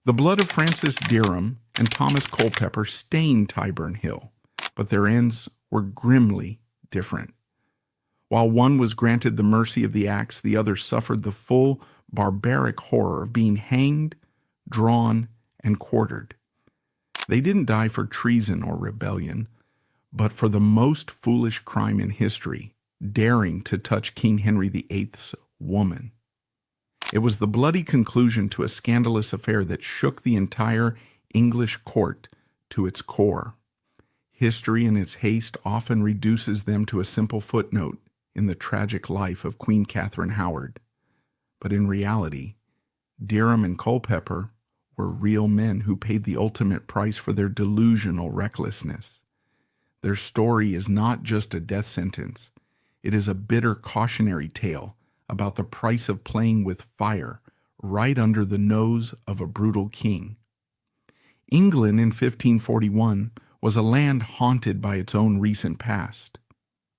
The blood of Francis Dereham and Thomas Culpeper stained Tyburn Hill, but their ends were grimly different. While one was granted the mercy of the axe, the other suffered the full barbaric horror of being hanged, drawn, and quartered. They didn't die for treason or rebellion, but for the most foolish crime in history, daring to touch King Henry VIII's woman. It was the bloody conclusion to a scandalous affair that shook the entire English court to its core. History in its haste often reduces them to a simple footnote in the tragic life of Queen Catherine Howard. But in reality, Dereham and Culpeper were real men who paid the ultimate price for their delusional recklessness. Their story is not just a death sentence. It is a bitter cautionary tale about the price of playing with fire right under the nose of a brutal king. England in 1541 was a land haunted by its own recent past.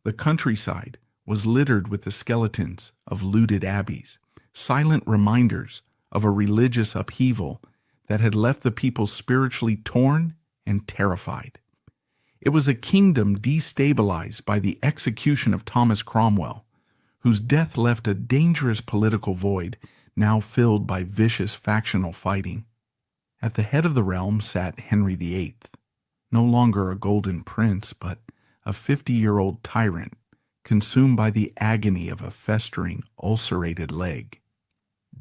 The countryside was littered with the skeletons of looted abbeys, silent reminders of a religious upheaval that had left the people spiritually torn and terrified. It was a kingdom destabilized by the execution of Thomas Cromwell, whose death left a dangerous political void now filled by vicious factional fighting. At the head of the realm sat Henry VIII, no longer a golden prince, but a 50-year-old tyrant consumed by the agony of a festering, ulcerated leg.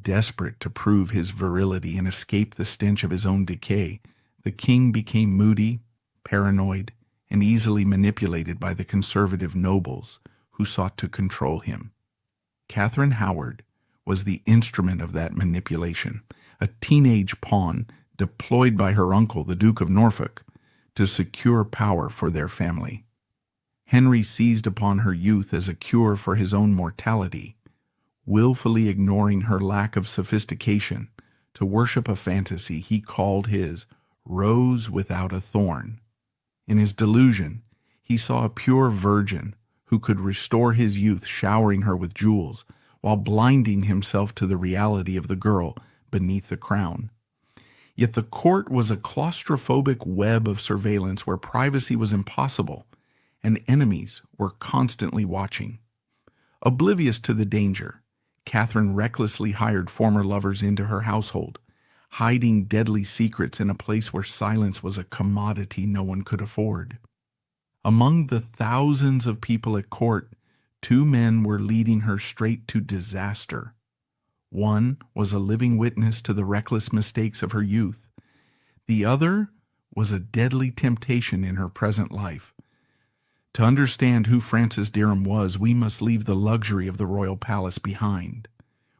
Desperate to prove his virility and escape the stench of his own decay, the king became moody, paranoid, and easily manipulated by the conservative nobles who sought to control him. Catherine Howard was the instrument of that manipulation, a teenage pawn deployed by her uncle, the Duke of Norfolk, to secure power for their family. Henry seized upon her youth as a cure for his own mortality, willfully ignoring her lack of sophistication to worship a fantasy he called his rose without a thorn. In his delusion, he saw a pure virgin who could restore his youth, showering her with jewels, while blinding himself to the reality of the girl beneath the crown. Yet the court was a claustrophobic web of surveillance where privacy was impossible, and enemies were constantly watching. Oblivious to the danger, Catherine recklessly hired former lovers into her household, hiding deadly secrets in a place where silence was a commodity no one could afford. Among the thousands of people at court, two men were leading her straight to disaster. One was a living witness to the reckless mistakes of her youth. The other was a deadly temptation in her present life. To understand who Francis Dereham was, we must leave the luxury of the royal palace behind.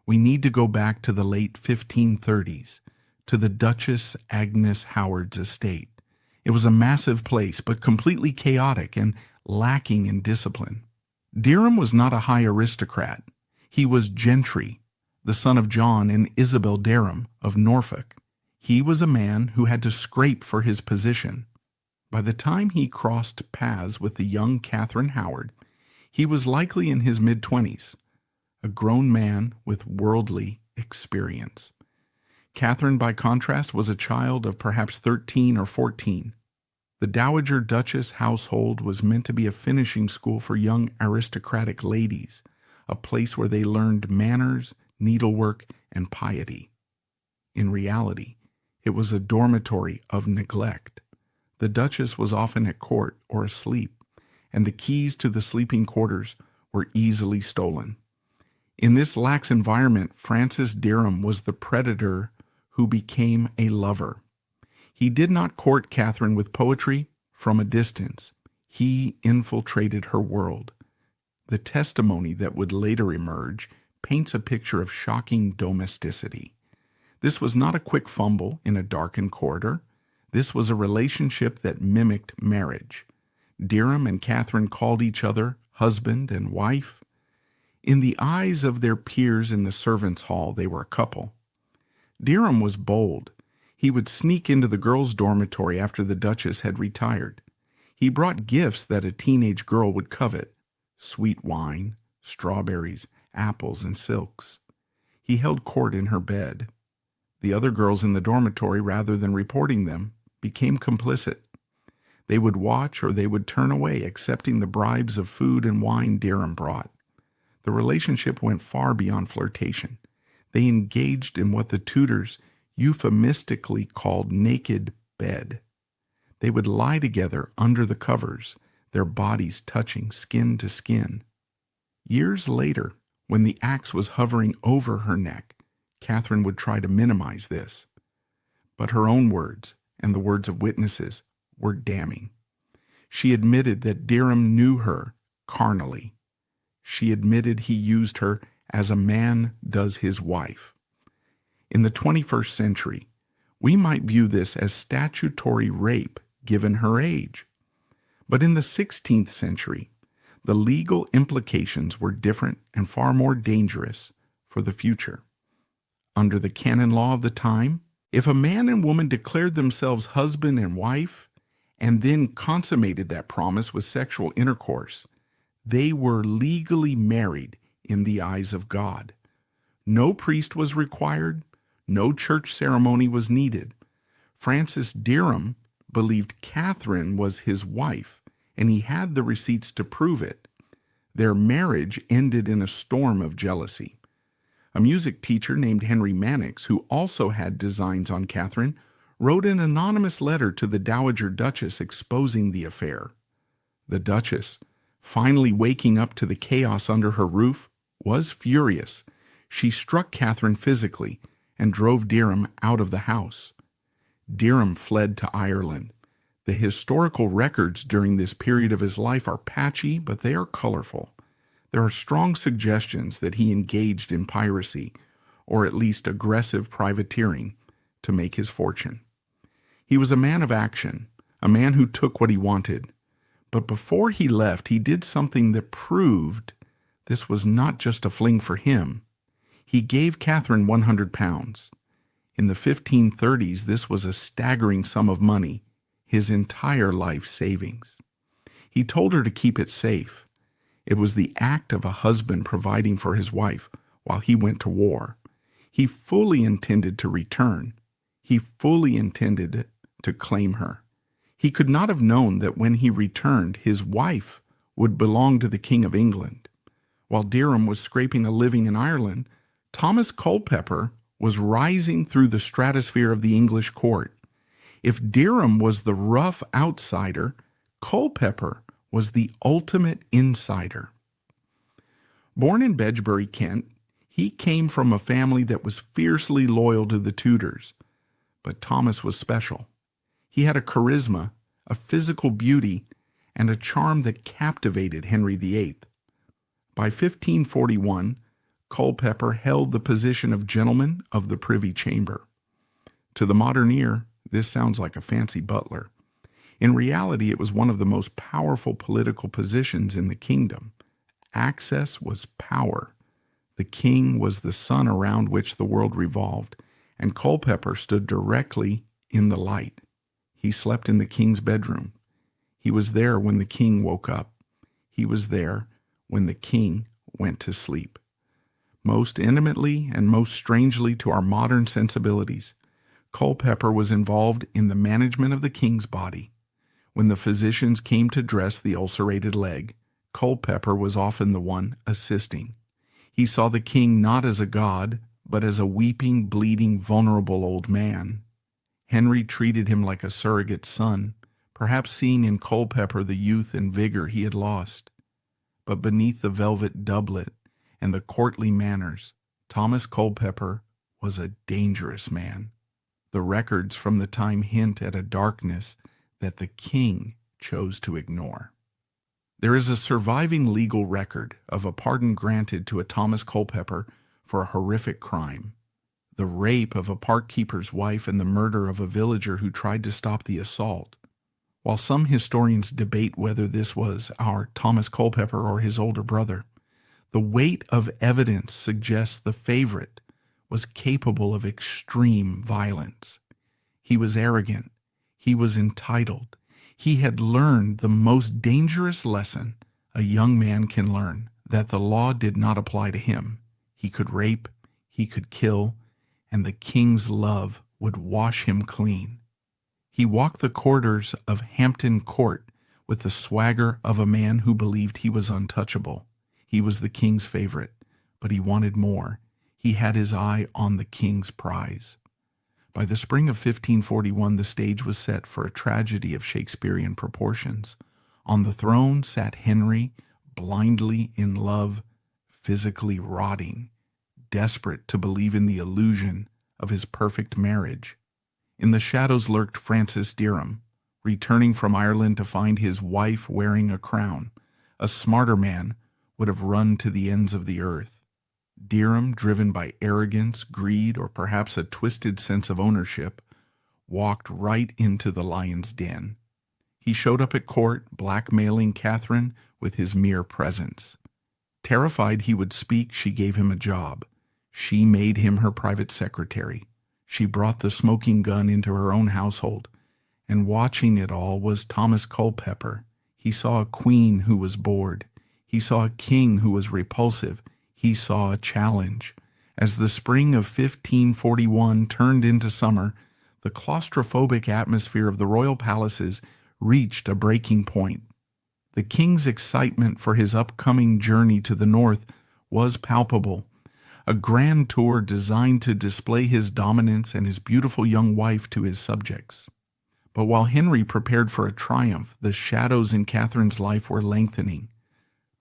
We need to go back to the late 1530s, to the Duchess Agnes Howard's estate. It was a massive place, but completely chaotic and lacking in discipline. Dereham was not a high aristocrat. He was gentry, the son of John and Isabel Dereham of Norfolk. He was a man who had to scrape for his position. By the time he crossed paths with the young Catherine Howard, he was likely in his mid-20s, a grown man with worldly experience. Catherine, by contrast, was a child of perhaps 13 or 14. The Dowager Duchess household was meant to be a finishing school for young aristocratic ladies, a place where they learned manners, needlework, and piety. In reality, it was a dormitory of neglect. The Duchess was often at court or asleep, and the keys to the sleeping quarters were easily stolen. In this lax environment, Francis Dereham was the predator who became a lover. He did not court Catherine with poetry from a distance. He infiltrated her world. The testimony that would later emerge paints a picture of shocking domesticity. This was not a quick fumble in a darkened corridor. This was a relationship that mimicked marriage. Dereham and Catherine called each other husband and wife. In the eyes of their peers in the servants' hall, they were a couple. Dereham was bold. He would sneak into the girls' dormitory after the Duchess had retired. He brought gifts that a teenage girl would covet: sweet wine, strawberries, apples, and silks. He held court in her bed. The other girls in the dormitory, rather than reporting them, became complicit. They would watch or they would turn away, accepting the bribes of food and wine Dereham brought. The relationship went far beyond flirtation. They engaged in what the tutors euphemistically called naked bed. They would lie together under the covers, their bodies touching skin to skin. Years later, when the axe was hovering over her neck, Catherine would try to minimize this. But her own words, and the words of witnesses, were damning. She admitted that Dereham knew her carnally. She admitted he used her as a man does his wife. In the 21st century, we might view this as statutory rape given her age. But in the 16th century, the legal implications were different and far more dangerous for the future. Under the canon law of the time, if a man and woman declared themselves husband and wife and then consummated that promise with sexual intercourse, they were legally married in the eyes of God. No priest was required, no church ceremony was needed. Francis Dereham believed Catherine was his wife, and he had the receipts to prove it. Their marriage ended in a storm of jealousy. A music teacher named Henry Mannix, who also had designs on Catherine, wrote an anonymous letter to the Dowager Duchess exposing the affair. The Duchess, finally waking up to the chaos under her roof, was furious. She struck Catherine physically and drove Dereham out of the house. Dereham fled to Ireland. The historical records during this period of his life are patchy, but they are colorful. There are strong suggestions that he engaged in piracy, or at least aggressive privateering, to make his fortune. He was a man of action, a man who took what he wanted. But before he left, he did something that proved this was not just a fling for him. He gave Catherine £100. In the 1530s, this was a staggering sum of money, his entire life savings. He told her to keep it safe. It was the act of a husband providing for his wife while he went to war. He fully intended to return. He fully intended to claim her. He could not have known that when he returned, his wife would belong to the King of England. While Dereham was scraping a living in Ireland, Thomas Culpeper was rising through the stratosphere of the English court. If Dereham was the rough outsider, Culpeper was the ultimate insider. Born in Bedgebury, Kent, he came from a family that was fiercely loyal to the Tudors. But Thomas was special. He had a charisma, a physical beauty, and a charm that captivated Henry VIII. By 1541, Culpeper held the position of Gentleman of the Privy Chamber. To the modern ear, this sounds like a fancy butler. In reality, it was one of the most powerful political positions in the kingdom. Access was power. The king was the sun around which the world revolved, and Culpeper stood directly in the light. He slept in the king's bedroom. He was there when the king woke up. He was there when the king went to sleep. Most intimately and most strangely to our modern sensibilities, Culpeper was involved in the management of the king's body. When the physicians came to dress the ulcerated leg, Culpeper was often the one assisting. He saw the king not as a god, but as a weeping, bleeding, vulnerable old man. Henry treated him like a surrogate son, perhaps seeing in Culpeper the youth and vigor he had lost. But beneath the velvet doublet and the courtly manners, Thomas Culpeper was a dangerous man. The records from the time hint at a darkness that the king chose to ignore. There is a surviving legal record of a pardon granted to a Thomas Culpeper for a horrific crime: the rape of a park keeper's wife and the murder of a villager who tried to stop the assault. While some historians debate whether this was our Thomas Culpeper or his older brother, the weight of evidence suggests the favorite was capable of extreme violence. He was arrogant. He was entitled. He had learned the most dangerous lesson a young man can learn, that the law did not apply to him. He could rape, he could kill, and the king's love would wash him clean. He walked the corridors of Hampton Court with the swagger of a man who believed he was untouchable. He was the king's favorite, but he wanted more. He had his eye on the king's prize. By the spring of 1541, the stage was set for a tragedy of Shakespearean proportions. On the throne sat Henry, blindly in love, physically rotting, desperate to believe in the illusion of his perfect marriage. In the shadows lurked Francis Dereham, returning from Ireland to find his wife wearing a crown. A smarter man would have run to the ends of the earth. Dereham, driven by arrogance, greed, or perhaps a twisted sense of ownership, walked right into the lion's den. He showed up at court, blackmailing Catherine with his mere presence. Terrified he would speak, she gave him a job. She made him her private secretary. She brought the smoking gun into her own household. And watching it all was Thomas Culpeper. He saw a queen who was bored. He saw a king who was repulsive. He saw a challenge. As the spring of 1541 turned into summer, the claustrophobic atmosphere of the royal palaces reached a breaking point. The king's excitement for his upcoming journey to the north was palpable. A grand tour designed to display his dominance and his beautiful young wife to his subjects. But while Henry prepared for a triumph, the shadows in Catherine's life were lengthening.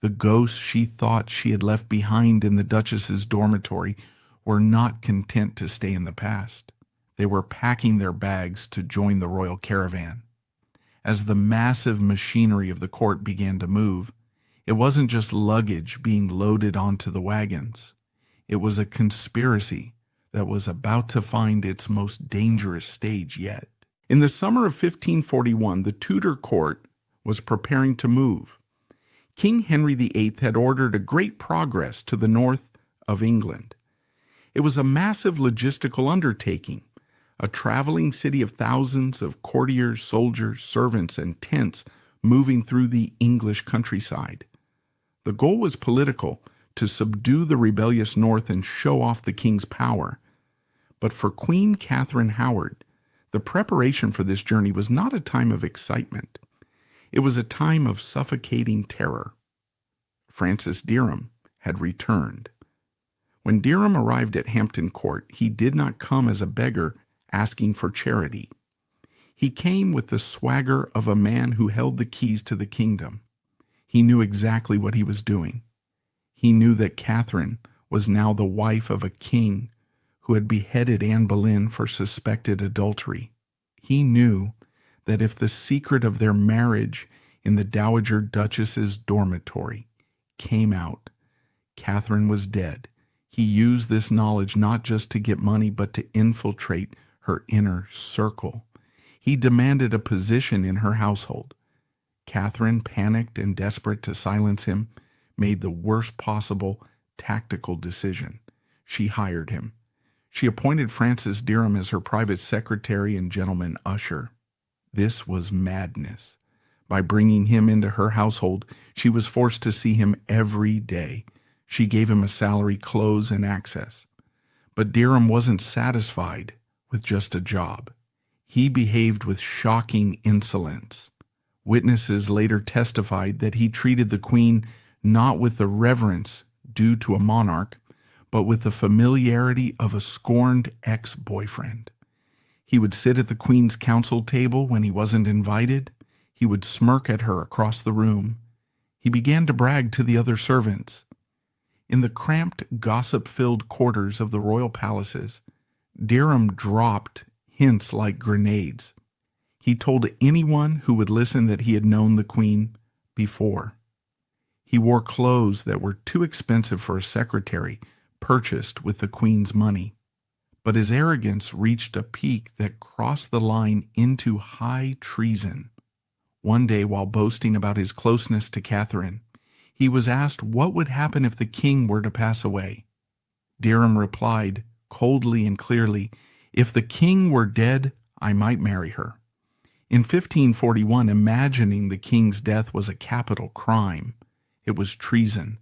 The ghosts she thought she had left behind in the Duchess's dormitory were not content to stay in the past. They were packing their bags to join the royal caravan. As the massive machinery of the court began to move, it wasn't just luggage being loaded onto the wagons. It was a conspiracy that was about to find its most dangerous stage yet. In the summer of 1541, the Tudor court was preparing to move. King Henry VIII had ordered a great progress to the north of England. It was a massive logistical undertaking, a traveling city of thousands of courtiers, soldiers, servants, and tents moving through the English countryside. The goal was political, to subdue the rebellious north and show off the king's power. But for Queen Catherine Howard, the preparation for this journey was not a time of excitement. It was a time of suffocating terror. Francis Dereham had returned. When Dereham arrived at Hampton Court, he did not come as a beggar asking for charity. He came with the swagger of a man who held the keys to the kingdom. He knew exactly what he was doing. He knew that Catherine was now the wife of a king who had beheaded Anne Boleyn for suspected adultery. He knew that if the secret of their marriage in the Dowager Duchess's dormitory came out, Catherine was dead. He used this knowledge not just to get money, but to infiltrate her inner circle. He demanded a position in her household. Catherine, panicked and desperate to silence him, made the worst possible tactical decision. She hired him. She appointed Francis Dereham as her private secretary and gentleman usher. This was madness. By bringing him into her household, she was forced to see him every day. She gave him a salary, clothes, and access. But Dereham wasn't satisfied with just a job. He behaved with shocking insolence. Witnesses later testified that he treated the queen not with the reverence due to a monarch, but with the familiarity of a scorned ex-boyfriend. He would sit at the queen's council table when he wasn't invited. He would smirk at her across the room. He began to brag to the other servants. In the cramped, gossip-filled quarters of the royal palaces, Dereham dropped hints like grenades. He told anyone who would listen that he had known the queen before. He wore clothes that were too expensive for a secretary, purchased with the queen's money. But his arrogance reached a peak that crossed the line into high treason. One day, while boasting about his closeness to Catherine, he was asked what would happen if the king were to pass away. Dereham replied, coldly and clearly, "If the king were dead, I might marry her." In 1541, imagining the king's death was a capital crime. It was treason.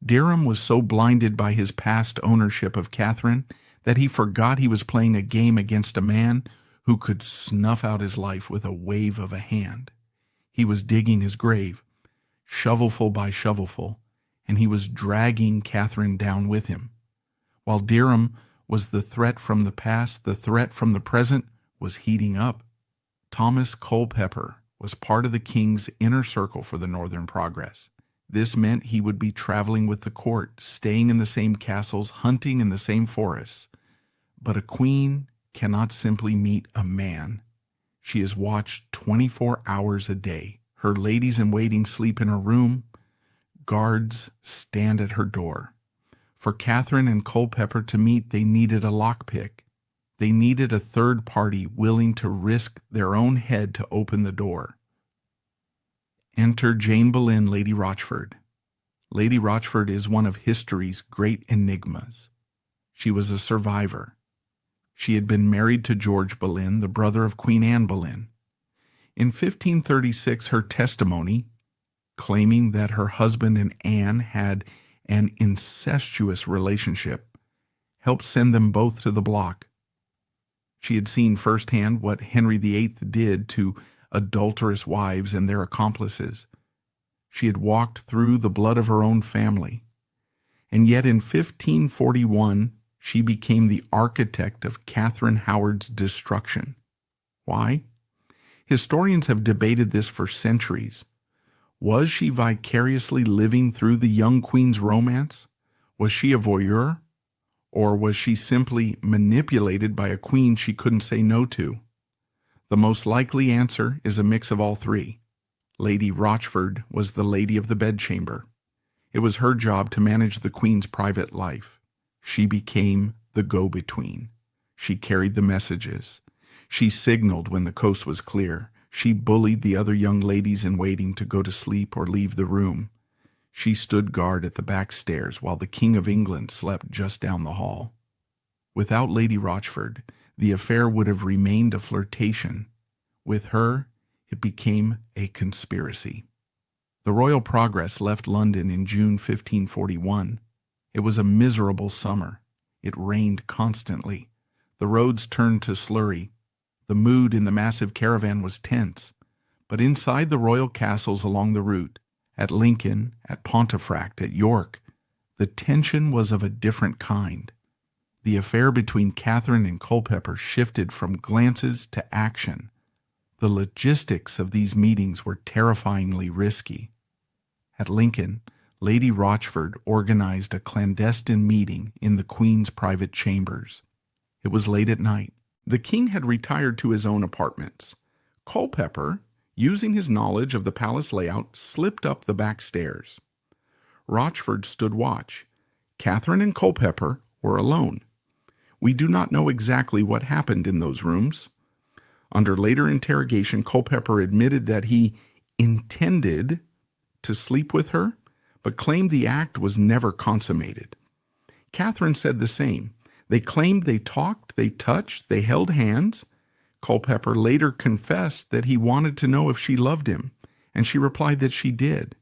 Dereham was so blinded by his past ownership of Catherine that he forgot he was playing a game against a man who could snuff out his life with a wave of a hand. He was digging his grave, shovelful by shovelful, and he was dragging Catherine down with him. While Dereham was the threat from the past, the threat from the present was heating up. Thomas Culpeper was part of the king's inner circle for the Northern Progress. This meant he would be traveling with the court, staying in the same castles, hunting in the same forests. But a queen cannot simply meet a man. She is watched 24 hours a day. Her ladies-in-waiting sleep in her room. Guards stand at her door. For Catherine and Culpeper to meet, they needed a lockpick. They needed a third party willing to risk their own head to open the door. Enter Jane Boleyn, Lady Rochford. Lady Rochford is one of history's great enigmas. She was a survivor. She had been married to George Boleyn, the brother of Queen Anne Boleyn. In 1536, her testimony, claiming that her husband and Anne had an incestuous relationship, helped send them both to the block. She had seen firsthand what Henry VIII did to adulterous wives and their accomplices. She had walked through the blood of her own family. And yet in 1541, she became the architect of Catherine Howard's destruction. Why? Historians have debated this for centuries. Was she vicariously living through the young queen's romance? Was she a voyeur? Or was she simply manipulated by a queen she couldn't say no to? The most likely answer is a mix of all three. Lady Rochford was the lady of the bedchamber. It was her job to manage the queen's private life. She became the go-between. She carried the messages. She signaled when the coast was clear. She bullied the other young ladies in waiting to go to sleep or leave the room. She stood guard at the back stairs while the King of England slept just down the hall. Without Lady Rochford, the affair would have remained a flirtation. With her, it became a conspiracy. The Royal Progress left London in June 1541. It was a miserable summer. It rained constantly. The roads turned to slurry. The mood in the massive caravan was tense. But inside the royal castles along the route, at Lincoln, at Pontefract, at York, the tension was of a different kind. The affair between Catherine and Culpeper shifted from glances to action. The logistics of these meetings were terrifyingly risky. At Lincoln, Lady Rochford organized a clandestine meeting in the Queen's private chambers. It was late at night. The king had retired to his own apartments. Culpeper, using his knowledge of the palace layout, slipped up the back stairs. Rochford stood watch. Catherine and Culpeper were alone. We do not know exactly what happened in those rooms. Under later interrogation, Culpeper admitted that he intended to sleep with her, but claimed the act was never consummated. Catherine said the same. They claimed they talked, they touched, they held hands. Culpeper later confessed that he wanted to know if she loved him, and she replied that she did.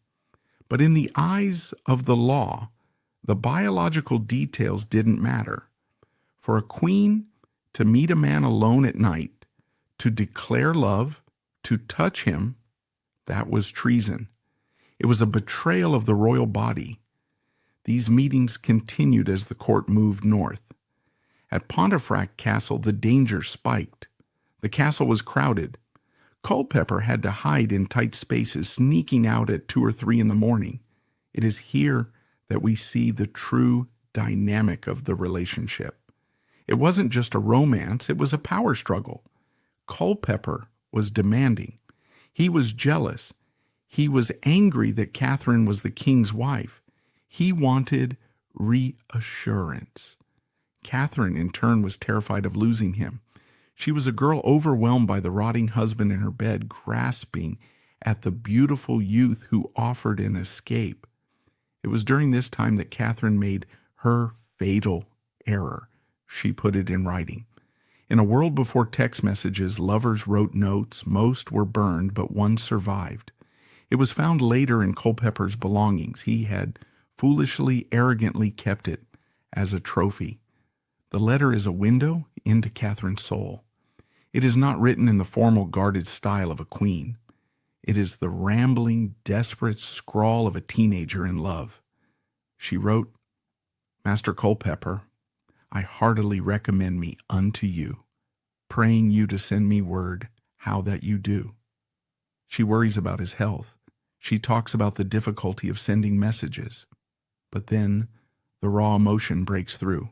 But in the eyes of the law, the biological details didn't matter. For a queen to meet a man alone at night, to declare love, to touch him, that was treason. It was a betrayal of the royal body. These meetings continued as the court moved north. At Pontefract Castle, the danger spiked. The castle was crowded. Culpeper had to hide in tight spaces, sneaking out at 2 or 3 in the morning. It is here that we see the true dynamic of the relationship. It wasn't just a romance, it was a power struggle. Culpeper was demanding. He was jealous. He was angry that Catherine was the king's wife. He wanted reassurance. Catherine, in turn, was terrified of losing him. She was a girl overwhelmed by the rotting husband in her bed, grasping at the beautiful youth who offered an escape. It was during this time that Catherine made her fatal error. She put it in writing. In a world before text messages, lovers wrote notes. Most were burned, but one survived. It was found later in Culpeper's belongings. He had foolishly, arrogantly kept it as a trophy. The letter is a window into Catherine's soul. It is not written in the formal guarded style of a queen. It is the rambling, desperate scrawl of a teenager in love. She wrote, "Master Culpeper, I heartily recommend me unto you, praying you to send me word how that you do." She worries about his health. She talks about the difficulty of sending messages. But then the raw emotion breaks through.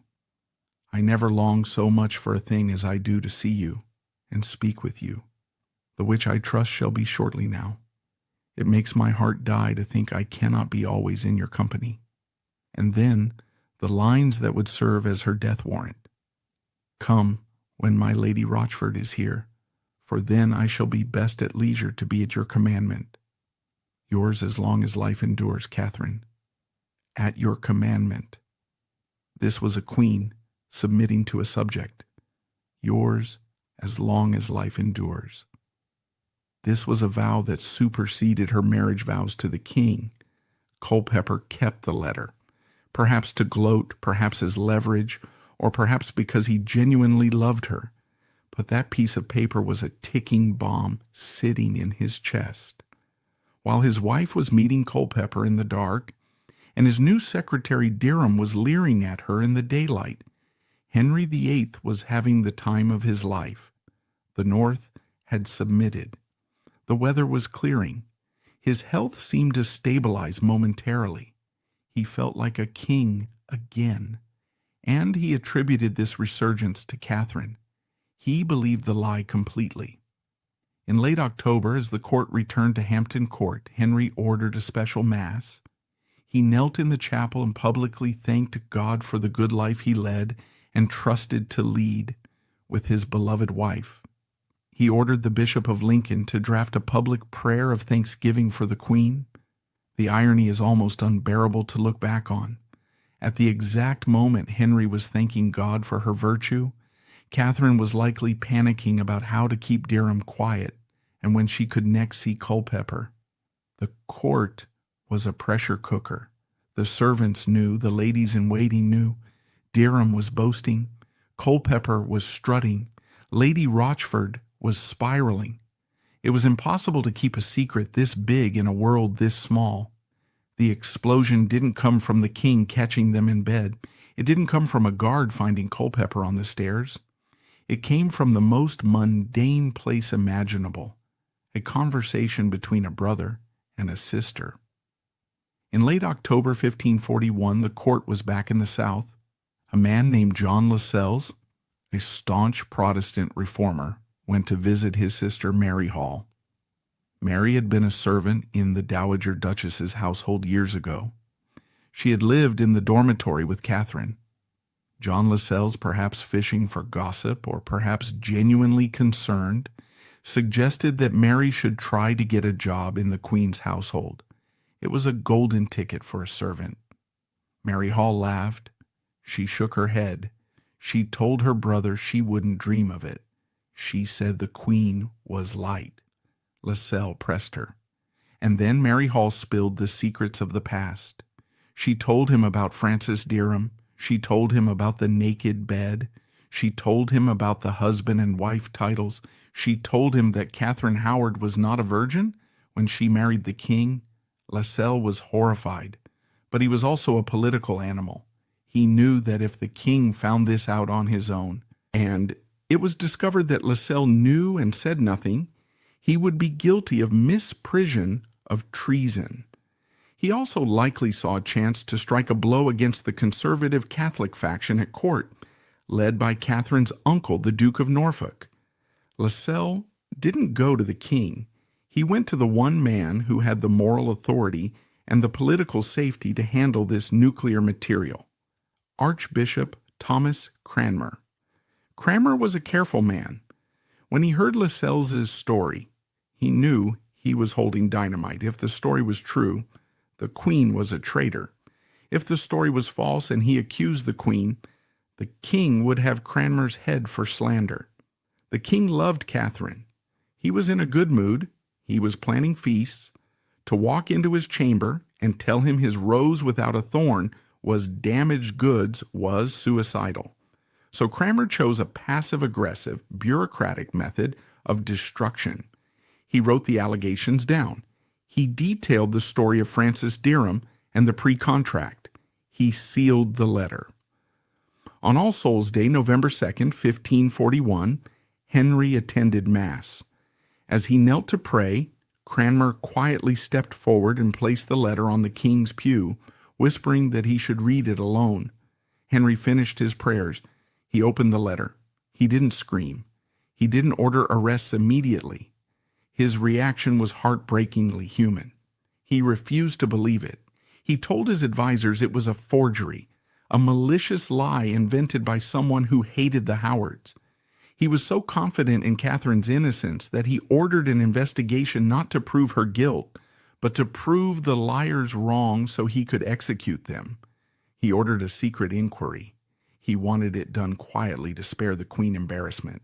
"I never long so much for a thing as I do to see you and speak with you, the which I trust shall be shortly now. It makes my heart die to think I cannot be always in your company." And then the lines that would serve as her death warrant. "Come when my Lady Rochford is here, for then I shall be best at leisure to be at your commandment. Yours as long as life endures, Catherine. At your commandment." This was a queen submitting to a subject. Yours as long as life endures. This was a vow that superseded her marriage vows to the king. Culpeper kept the letter, perhaps to gloat, perhaps as leverage, or perhaps because he genuinely loved her. But that piece of paper was a ticking bomb sitting in his chest. While his wife was meeting Culpeper in the dark, and his new secretary Dereham was leering at her in the daylight, Henry VIII was having the time of his life. The North had submitted. The weather was clearing. His health seemed to stabilize momentarily. He felt like a king again, and he attributed this resurgence to Catherine. He believed the lie completely. In late October, as the court returned to Hampton Court, Henry ordered a special mass. He knelt in the chapel and publicly thanked God for the good life he led and trusted to lead with his beloved wife. He ordered the Bishop of Lincoln to draft a public prayer of thanksgiving for the Queen. The irony is almost unbearable to look back on. At the exact moment Henry was thanking God for her virtue, Catherine was likely panicking about how to keep Dereham quiet and when she could next see Culpeper. The court was a pressure cooker. The servants knew, the ladies-in-waiting knew. Dereham was boasting. Culpeper was strutting. Lady Rochford was spiraling. It was impossible to keep a secret this big in a world this small. The explosion didn't come from the king catching them in bed. It didn't come from a guard finding Culpeper on the stairs. It came from the most mundane place imaginable, a conversation between a brother and a sister. In late October 1541, the court was back in the South. A man named John Lascelles, a staunch Protestant reformer, went to visit his sister Mary Hall. Mary had been a servant in the Dowager Duchess's household years ago. She had lived in the dormitory with Catherine. John Lascelles, perhaps fishing for gossip or perhaps genuinely concerned, suggested that Mary should try to get a job in the Queen's household. It was a golden ticket for a servant. Mary Hall laughed. She shook her head. She told her brother she wouldn't dream of it. She said the Queen was light. Lascelles pressed her. And then Mary Hall spilled the secrets of the past. She told him about Francis Dereham. She told him about the naked bed. She told him about the husband and wife titles. She told him that Catherine Howard was not a virgin when she married the king. Lascelles was horrified, but he was also a political animal. He knew that if the king found this out on his own, and it was discovered that Lascelles knew and said nothing, he would be guilty of misprision of treason. He also likely saw a chance to strike a blow against the conservative Catholic faction at court, led by Catherine's uncle, the Duke of Norfolk. Lascelles didn't go to the king. He went to the one man who had the moral authority and the political safety to handle this nuclear material, Archbishop Thomas Cranmer. Cranmer was a careful man. When he heard Lascelles' story, he knew he was holding dynamite. If the story was true, the Queen was a traitor. If the story was false and he accused the Queen, the king would have Cranmer's head for slander. The king loved Catherine. He was in a good mood. He was planning feasts. To walk into his chamber and tell him his rose without a thorn was damaged goods was suicidal. So Cranmer chose a passive-aggressive, bureaucratic method of destruction. He wrote the allegations down. He detailed the story of Francis Dereham and the pre-contract. He sealed the letter. On All Souls' Day, November 2nd, 1541, Henry attended Mass. As he knelt to pray, Cranmer quietly stepped forward and placed the letter on the king's pew, whispering that he should read it alone. Henry finished his prayers. He opened the letter. He didn't scream. He didn't order arrests immediately. His reaction was heartbreakingly human. He refused to believe it. He told his advisers it was a forgery, a malicious lie invented by someone who hated the Howards. He was so confident in Catherine's innocence that he ordered an investigation not to prove her guilt, but to prove the liars wrong so he could execute them. He ordered a secret inquiry. He wanted it done quietly to spare the Queen embarrassment.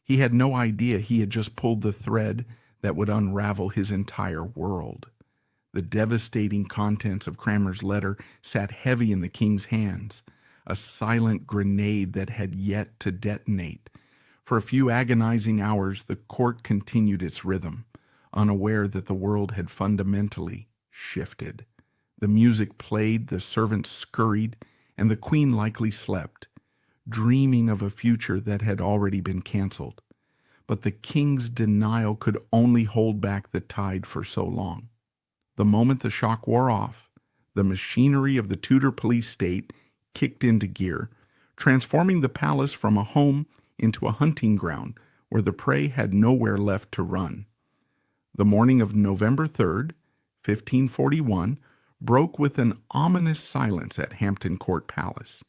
He had no idea he had just pulled the thread that would unravel his entire world. The devastating contents of Cranmer's letter sat heavy in the king's hands, a silent grenade that had yet to detonate. For a few agonizing hours, the court continued its rhythm, unaware that the world had fundamentally shifted. The music played, the servants scurried, and the Queen likely slept, dreaming of a future that had already been canceled. But the king's denial could only hold back the tide for so long. The moment the shock wore off, the machinery of the Tudor police state kicked into gear, transforming the palace from a home into a hunting ground where the prey had nowhere left to run. The morning of November 3rd, 1541, broke with an ominous silence at Hampton Court Palace.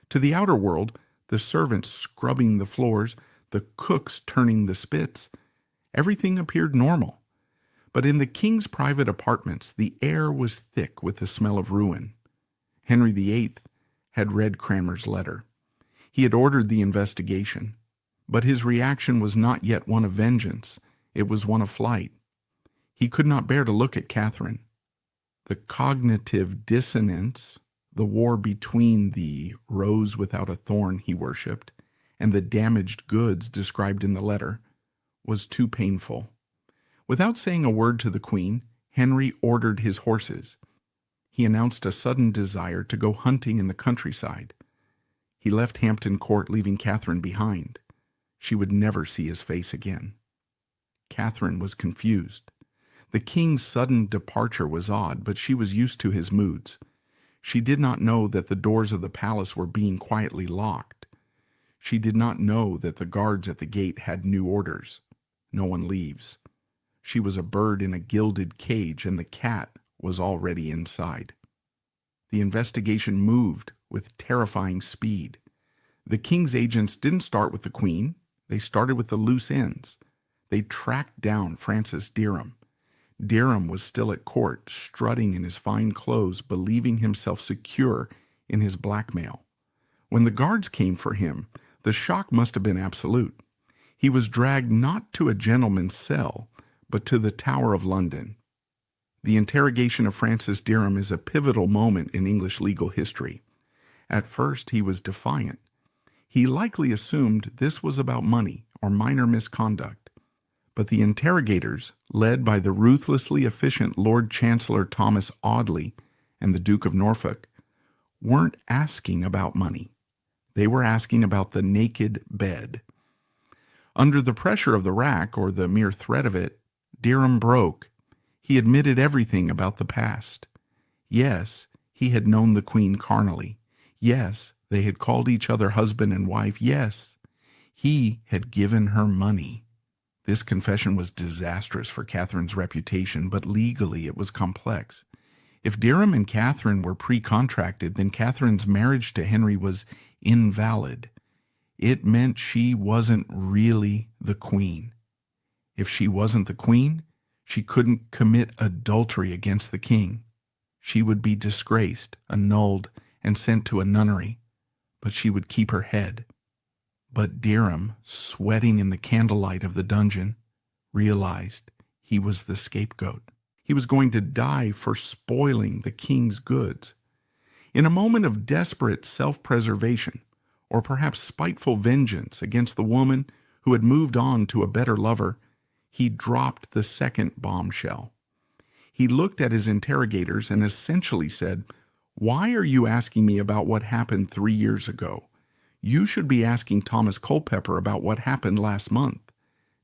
To the outer world, the servants scrubbing the floors, the cooks turning the spits, everything appeared normal. But in the king's private apartments, the air was thick with the smell of ruin. Henry VIII had read Cranmer's letter. He had ordered the investigation, but his reaction was not yet one of vengeance. It was one of flight. He could not bear to look at Catherine. The cognitive dissonance, the war between the rose without a thorn he worshipped and the damaged goods described in the letter, was too painful. Without saying a word to the Queen, Henry ordered his horses. He announced a sudden desire to go hunting in the countryside. He left Hampton Court, leaving Catherine behind. She would never see his face again. Catherine was confused. The king's sudden departure was odd, but she was used to his moods. She did not know that the doors of the palace were being quietly locked. She did not know that the guards at the gate had new orders. No one leaves. She was a bird in a gilded cage, and the cat was already inside. The investigation moved with terrifying speed. The king's agents didn't start with the Queen. They started with the loose ends. They tracked down Francis Dereham. Dereham was still at court, strutting in his fine clothes, believing himself secure in his blackmail. When the guards came for him, the shock must have been absolute. He was dragged not to a gentleman's cell, but to the Tower of London. The interrogation of Francis Dereham is a pivotal moment in English legal history. At first, he was defiant. He likely assumed this was about money or minor misconduct. But the interrogators, led by the ruthlessly efficient Lord Chancellor Thomas Audley and the Duke of Norfolk, weren't asking about money. They were asking about the naked bed. Under the pressure of the rack, or the mere threat of it, Dereham broke. He admitted everything about the past. Yes, he had known the Queen carnally. Yes, they had called each other husband and wife. Yes, he had given her money. This confession was disastrous for Catherine's reputation, but legally it was complex. If Dereham and Catherine were pre-contracted, then Catherine's marriage to Henry was invalid. It meant she wasn't really the Queen. If she wasn't the Queen, she couldn't commit adultery against the king. She would be disgraced, annulled, and sent to a nunnery, but she would keep her head. But Dereham, sweating in the candlelight of the dungeon, realized he was the scapegoat. He was going to die for spoiling the king's goods. In a moment of desperate self-preservation, or perhaps spiteful vengeance against the woman who had moved on to a better lover, he dropped the second bombshell. He looked at his interrogators and essentially said, "Why are you asking me about what happened 3 years ago? You should be asking Thomas Culpeper about what happened last month."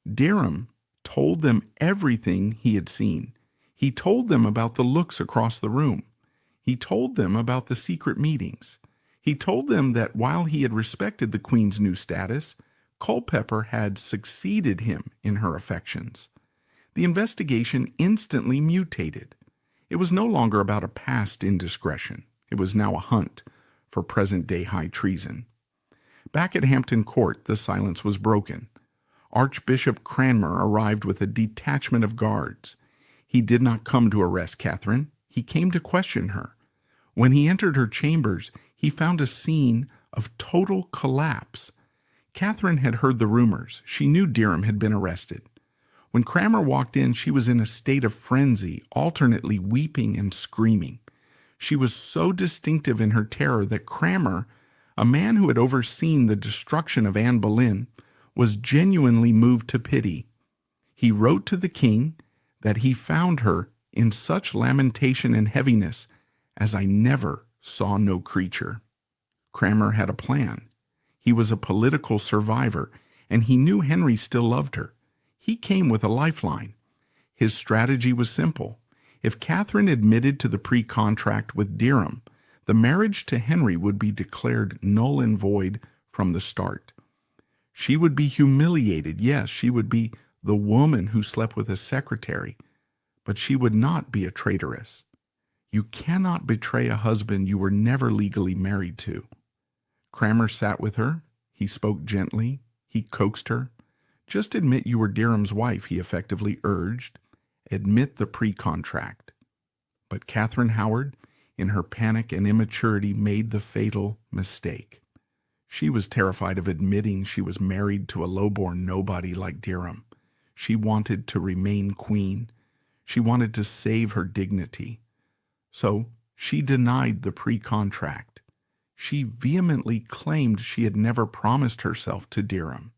Dereham told them everything he had seen. He told them about the looks across the room. He told them about the secret meetings. He told them that while he had respected the Queen's new status, Culpeper had succeeded him in her affections. The investigation instantly mutated. It was no longer about a past indiscretion. It was now a hunt for present-day high treason. Back at Hampton Court, the silence was broken. Archbishop Cranmer arrived with a detachment of guards. He did not come to arrest Catherine. He came to question her. When he entered her chambers, he found a scene of total collapse. Catherine had heard the rumors. She knew Dereham had been arrested. When Cranmer walked in, she was in a state of frenzy, alternately weeping and screaming. She was so distinctive in her terror that Cranmer, a man who had overseen the destruction of Anne Boleyn, was genuinely moved to pity. He wrote to the king that he found her in such lamentation and heaviness as I never saw no creature. Cranmer had a plan. He was a political survivor, and he knew Henry still loved her. He came with a lifeline. His strategy was simple. If Catherine admitted to the pre-contract with Dereham, the marriage to Henry would be declared null and void from the start. She would be humiliated. Yes, she would be the woman who slept with a secretary, but she would not be a traitoress. You cannot betray a husband you were never legally married to. Cranmer sat with her. He spoke gently. He coaxed her. Just admit you were Dereham's wife, he effectively urged. Admit the pre-contract. But Catherine Howard, in her panic and immaturity, made the fatal mistake. She was terrified of admitting she was married to a low-born nobody like Dereham. She wanted to remain queen. She wanted to save her dignity. So she denied the pre-contract. She vehemently claimed she had never promised herself to Dereham.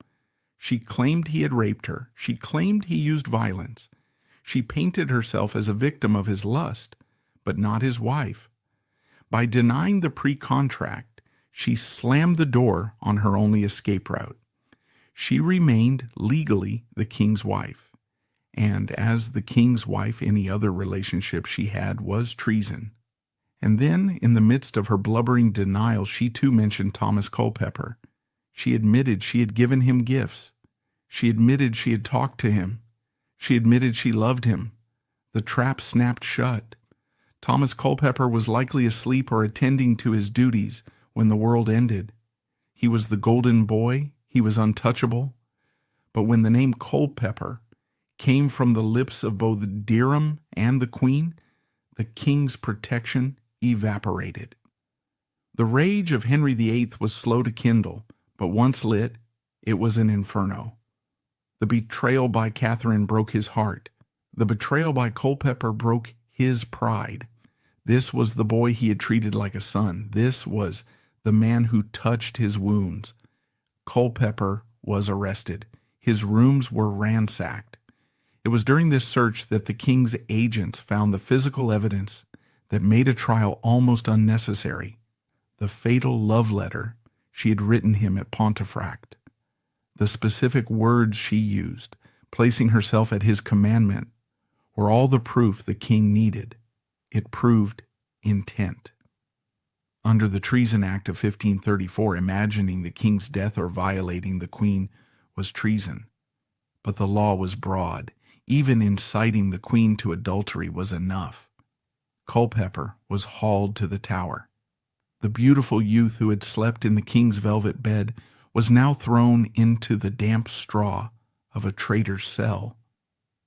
She claimed he had raped her. She claimed he used violence. She painted herself as a victim of his lust, but not his wife. By denying the pre-contract, she slammed the door on her only escape route. She remained legally the king's wife, and as the king's wife, any other relationship she had was treason. And then, in the midst of her blubbering denial, she too mentioned Thomas Culpeper. She admitted she had given him gifts. She admitted she had talked to him. She admitted she loved him. The trap snapped shut. Thomas Culpeper was likely asleep or attending to his duties when the world ended. He was the golden boy. He was untouchable. But when the name Culpeper came from the lips of both Dereham and the Queen, the king's protection evaporated. The rage of Henry VIII was slow to kindle, but once lit, it was an inferno. The betrayal by Catherine broke his heart. The betrayal by Culpeper broke his pride. This was the boy he had treated like a son. This was the man who touched his wounds. Culpeper was arrested. His rooms were ransacked. It was during this search that the king's agents found the physical evidence that made a trial almost unnecessary. The fatal love letter she had written him at Pontefract. The specific words she used, placing herself at his commandment, were all the proof the king needed. It proved intent. Under the Treason Act of 1534, imagining the king's death or violating the queen was treason. But the law was broad. Even inciting the queen to adultery was enough. Culpeper was hauled to the Tower. The beautiful youth who had slept in the king's velvet bed was now thrown into the damp straw of a traitor's cell.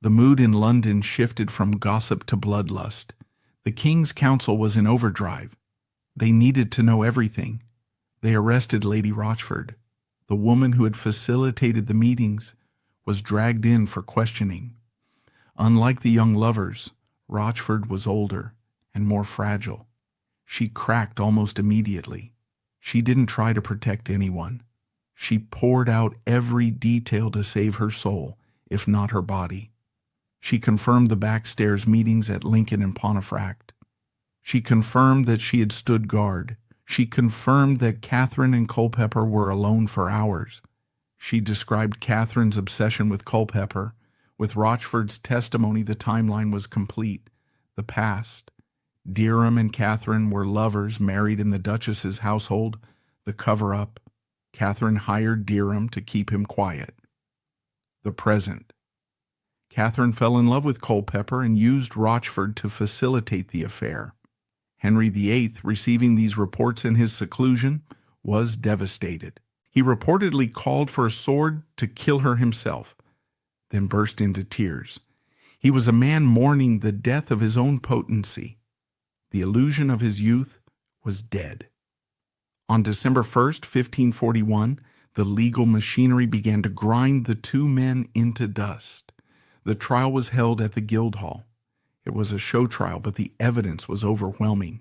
The mood in London shifted from gossip to bloodlust. The king's council was in overdrive. They needed to know everything. They arrested Lady Rochford. The woman who had facilitated the meetings was dragged in for questioning. Unlike the young lovers, Rochford was older and more fragile. She cracked almost immediately. She didn't try to protect anyone. She poured out every detail to save her soul, if not her body. She confirmed the backstairs meetings at Lincoln and Pontefract. She confirmed that she had stood guard. She confirmed that Catherine and Culpeper were alone for hours. She described Catherine's obsession with Culpeper. With Rochford's testimony, the timeline was complete. The past. Dereham and Catherine were lovers married in the Duchess's household. The cover-up. Catherine hired Dereham to keep him quiet. The present. Catherine fell in love with Culpeper and used Rochford to facilitate the affair. Henry VIII, receiving these reports in his seclusion, was devastated. He reportedly called for a sword to kill her himself, then burst into tears. He was a man mourning the death of his own potency. The illusion of his youth was dead. On December 1st, 1541, the legal machinery began to grind the two men into dust. The trial was held at the Guildhall. It was a show trial, but the evidence was overwhelming.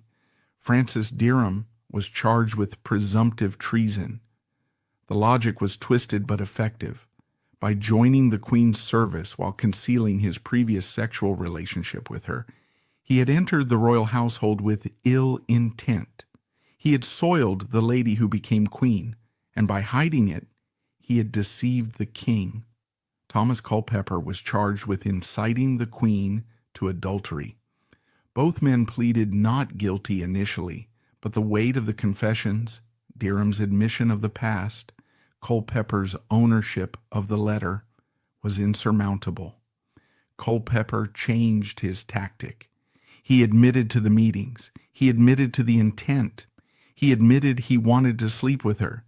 Francis Dereham was charged with presumptive treason. The logic was twisted but effective. By joining the Queen's service while concealing his previous sexual relationship with her, he had entered the royal household with ill intent. He had soiled the lady who became queen, and by hiding it, he had deceived the king. Thomas Culpeper was charged with inciting the queen to adultery. Both men pleaded not guilty initially, but the weight of the confessions, Dereham's admission of the past, Culpeper's ownership of the letter, was insurmountable. Culpeper changed his tactic. He admitted to the meetings. He admitted to the intent. He admitted he wanted to sleep with her.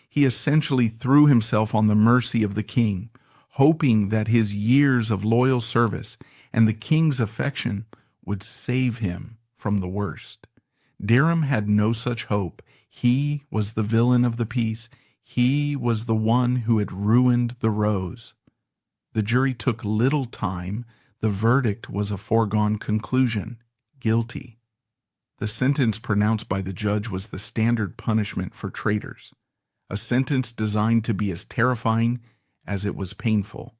He essentially threw himself on the mercy of the king, hoping that his years of loyal service and the king's affection would save him from the worst. Dereham had no such hope. He was the villain of the piece. He was the one who had ruined the rose. The jury took little time. The verdict was a foregone conclusion: guilty. The sentence pronounced by the judge was the standard punishment for traitors, a sentence designed to be as terrifying as it was painful.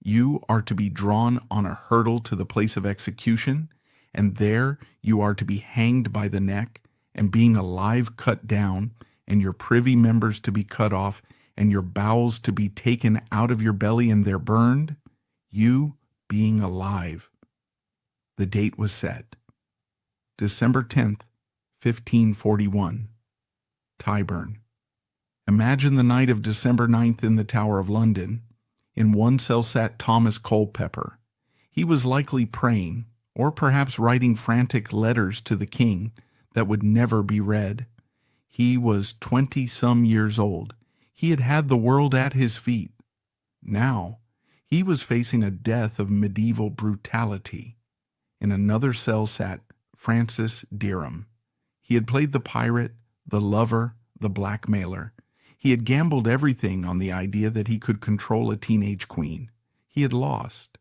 You are to be drawn on a hurdle to the place of execution, and there you are to be hanged by the neck, and being alive cut down, and your privy members to be cut off, and your bowels to be taken out of your belly and there burned, you being alive. The date was set. December 10th, 1541. Tyburn. Imagine the night of December 9th in the Tower of London. In one cell sat Thomas Culpeper. He was likely praying, or perhaps writing frantic letters to the king that would never be read. He was 20-some years old. He had had the world at his feet. Now, he was facing a death of medieval brutality. In another cell sat Francis Dereham. He had played the pirate, the lover, the blackmailer. He had gambled everything on the idea that he could control a teenage queen. He had lost.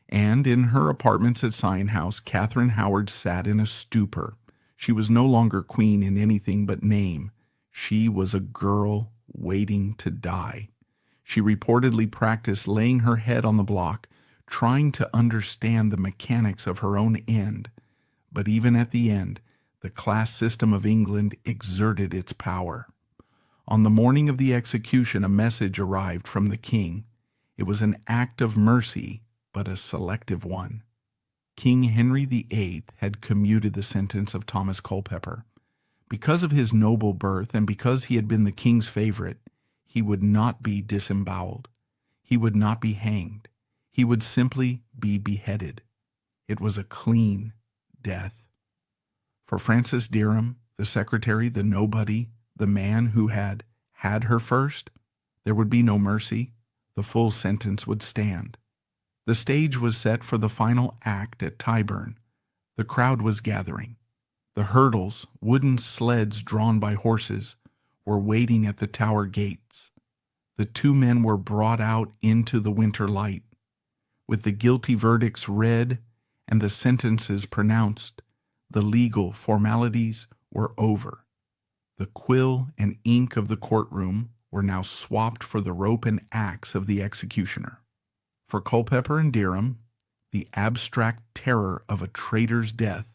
And in her apartments at Sion House, Catherine Howard sat in a stupor. She was no longer queen in anything but name. She was a girl waiting to die. She reportedly practiced laying her head on the block, trying to understand the mechanics of her own end. But even at the end, the class system of England exerted its power. On the morning of the execution, a message arrived from the king. It was an act of mercy, but a selective one. King Henry VIII had commuted the sentence of Thomas Culpeper. Because of his noble birth and because he had been the king's favorite, he would not be disemboweled. He would not be hanged. He would simply be beheaded. It was a clean death. For Francis Dereham, the secretary, the nobody, the man who had her first, there would be no mercy. The full sentence would stand. The stage was set for the final act at Tyburn. The crowd was gathering. The hurdles, wooden sleds drawn by horses, were waiting at the tower gates. The two men were brought out into the winter light. With the guilty verdicts read and the sentences pronounced, the legal formalities were over. The quill and ink of the courtroom were now swapped for the rope and axe of the executioner. For Culpeper and Dereham, the abstract terror of a traitor's death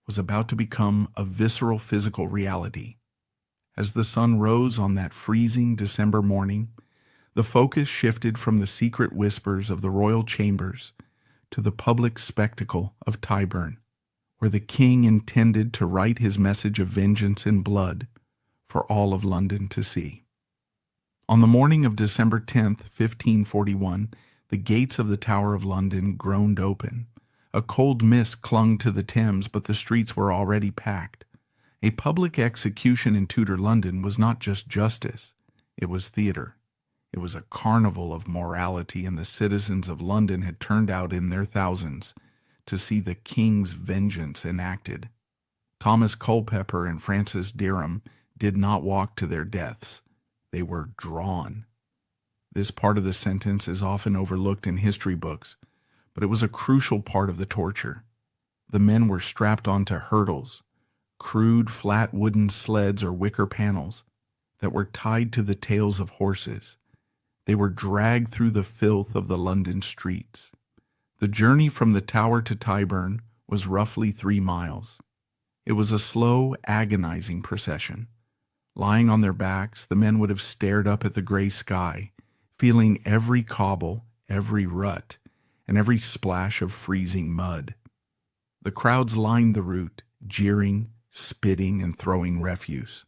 was about to become a visceral physical reality. As the sun rose on that freezing December morning, the focus shifted from the secret whispers of the royal chambers to the public spectacle of Tyburn, where the king intended to write his message of vengeance in blood for all of London to see. On the morning of December 10th, 1541, the gates of the Tower of London groaned open. A cold mist clung to the Thames, but the streets were already packed. A public execution in Tudor London was not just justice, it was theater. It was a carnival of morality, and the citizens of London had turned out in their thousands to see the king's vengeance enacted. Thomas Culpeper and Francis Dereham did not walk to their deaths. They were drawn. This part of the sentence is often overlooked in history books, but it was a crucial part of the torture. The men were strapped onto hurdles, crude flat wooden sleds or wicker panels that were tied to the tails of horses. They were dragged through the filth of the London streets. The journey from the Tower to Tyburn was roughly 3 miles. It was a slow, agonizing procession. Lying on their backs, the men would have stared up at the gray sky, feeling every cobble, every rut, and every splash of freezing mud. The crowds lined the route, jeering, spitting, and throwing refuse.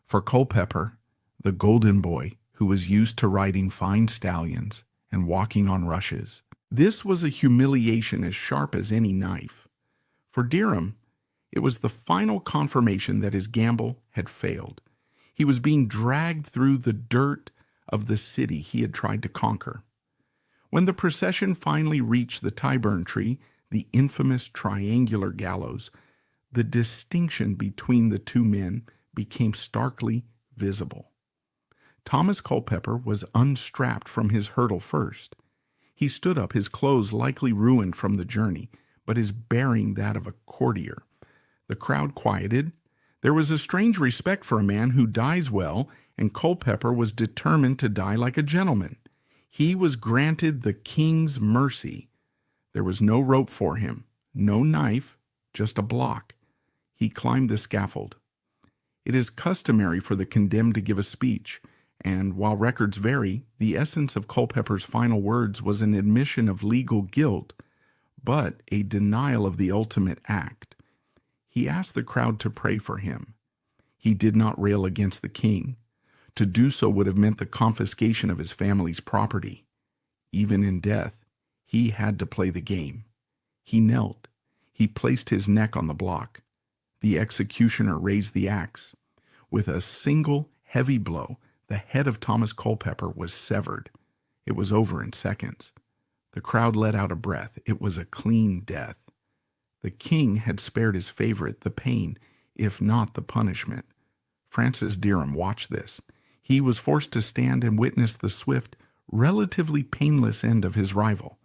For Culpeper, the golden boy, who was used to riding fine stallions and walking on rushes, this was a humiliation as sharp as any knife. For Dereham, it was the final confirmation that his gamble had failed. He was being dragged through the dirt of the city he had tried to conquer. When the procession finally reached the Tyburn tree, the infamous triangular gallows, the distinction between the two men became starkly visible. Thomas Culpeper was unstrapped from his hurdle first. He stood up, his clothes likely ruined from the journey, but his bearing that of a courtier. The crowd quieted. There was a strange respect for a man who dies well, and Culpeper was determined to die like a gentleman. He was granted the king's mercy. There was no rope for him, no knife, just a block. He climbed the scaffold. It is customary for the condemned to give a speech, and while records vary, the essence of Culpeper's final words was an admission of legal guilt, but a denial of the ultimate act. He asked the crowd to pray for him. He did not rail against the king. To do so would have meant the confiscation of his family's property. Even in death, he had to play the game. He knelt. He placed his neck on the block. The executioner raised the axe. With a single heavy blow, the head of Thomas Culpeper was severed. It was over in seconds. The crowd let out a breath. It was a clean death. The king had spared his favorite the pain, if not the punishment. Francis Dereham watched this. He was forced to stand and witness the swift, relatively painless end of his rival.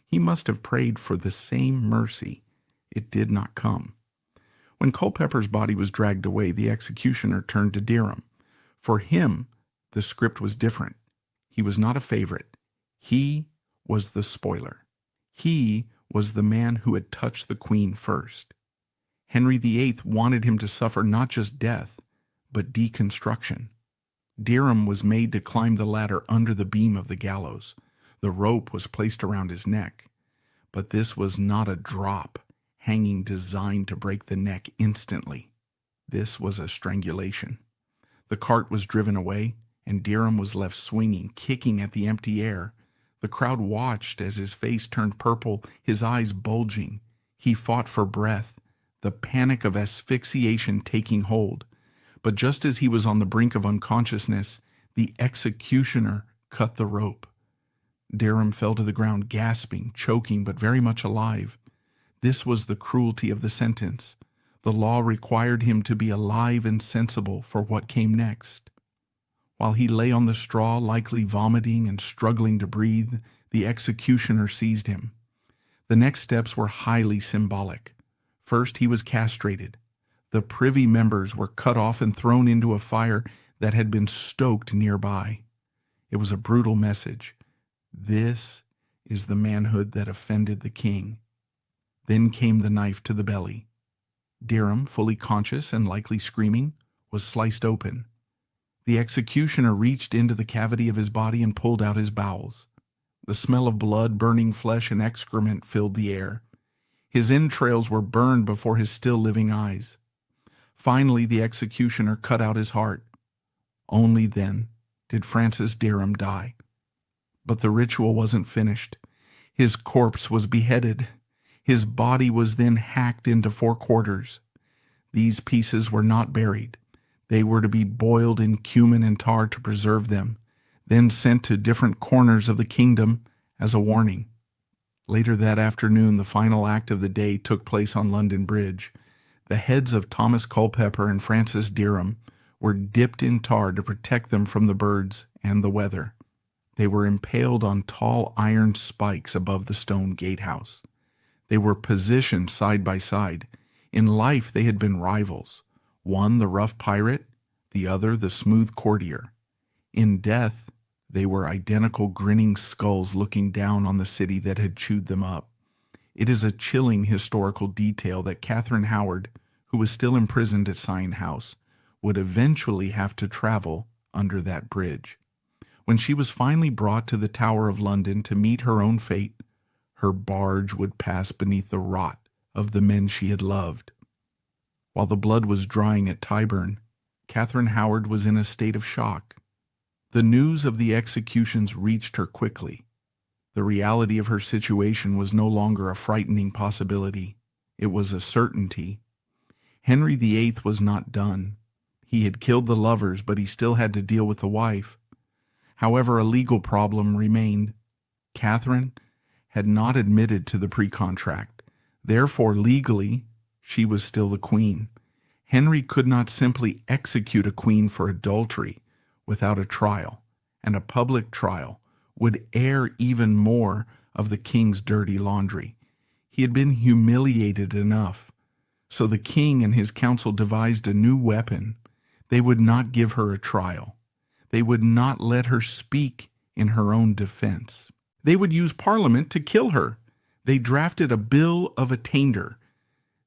He must have prayed for the same mercy. It did not come. When Culpeper's body was dragged away, the executioner turned to Dereham. For him, the script was different. He was not a favorite. He was the spoiler. He was the man who had touched the queen first. Henry VIII wanted him to suffer not just death, but deconstruction. Dereham was made to climb the ladder under the beam of the gallows. The rope was placed around his neck. But this was not a drop hanging designed to break the neck instantly. This was a strangulation. The cart was driven away, and Dereham was left swinging, kicking at the empty air. The crowd watched as his face turned purple, his eyes bulging. He fought for breath, the panic of asphyxiation taking hold. But just as he was on the brink of unconsciousness, the executioner cut the rope. Dereham fell to the ground, gasping, choking, but very much alive. This was the cruelty of the sentence. The law required him to be alive and sensible for what came next. While he lay on the straw, likely vomiting and struggling to breathe, the executioner seized him. The next steps were highly symbolic. First, he was castrated. The privy members were cut off and thrown into a fire that had been stoked nearby. It was a brutal message. This is the manhood that offended the king. Then came the knife to the belly. Dereham, fully conscious and likely screaming, was sliced open. The executioner reached into the cavity of his body and pulled out his bowels. The smell of blood, burning flesh, and excrement filled the air. His entrails were burned before his still living eyes. Finally, the executioner cut out his heart. Only then did Francis Dereham die. But the ritual wasn't finished. His corpse was beheaded. His body was then hacked into 4 quarters. These pieces were not buried. They were to be boiled in cumin and tar to preserve them, then sent to different corners of the kingdom as a warning. Later that afternoon, the final act of the day took place on London Bridge. The heads of Thomas Culpeper and Francis Dereham were dipped in tar to protect them from the birds and the weather. They were impaled on tall iron spikes above the stone gatehouse. They were positioned side by side. In life they had been rivals, one the rough pirate, the other the smooth courtier. In death they were identical grinning skulls looking down on the city that had chewed them up. It is a chilling historical detail that Catherine Howard, who was still imprisoned at Sion House, would eventually have to travel under that bridge. When she was finally brought to the Tower of London to meet her own fate, her barge would pass beneath the rot of the men she had loved. While the blood was drying at Tyburn, Catherine Howard was in a state of shock. The news of the executions reached her quickly. The reality of her situation was no longer a frightening possibility. It was a certainty. Henry VIII was not done. He had killed the lovers, but he still had to deal with the wife. However, a legal problem remained. Catherine had not admitted to the pre-contract. Therefore, legally, she was still the queen. Henry could not simply execute a queen for adultery without a trial, and a public trial would air even more of the king's dirty laundry. He had been humiliated enough. So the king and his council devised a new weapon. They would not give her a trial. They would not let her speak in her own defense. They would use Parliament to kill her. They drafted a Bill of Attainder.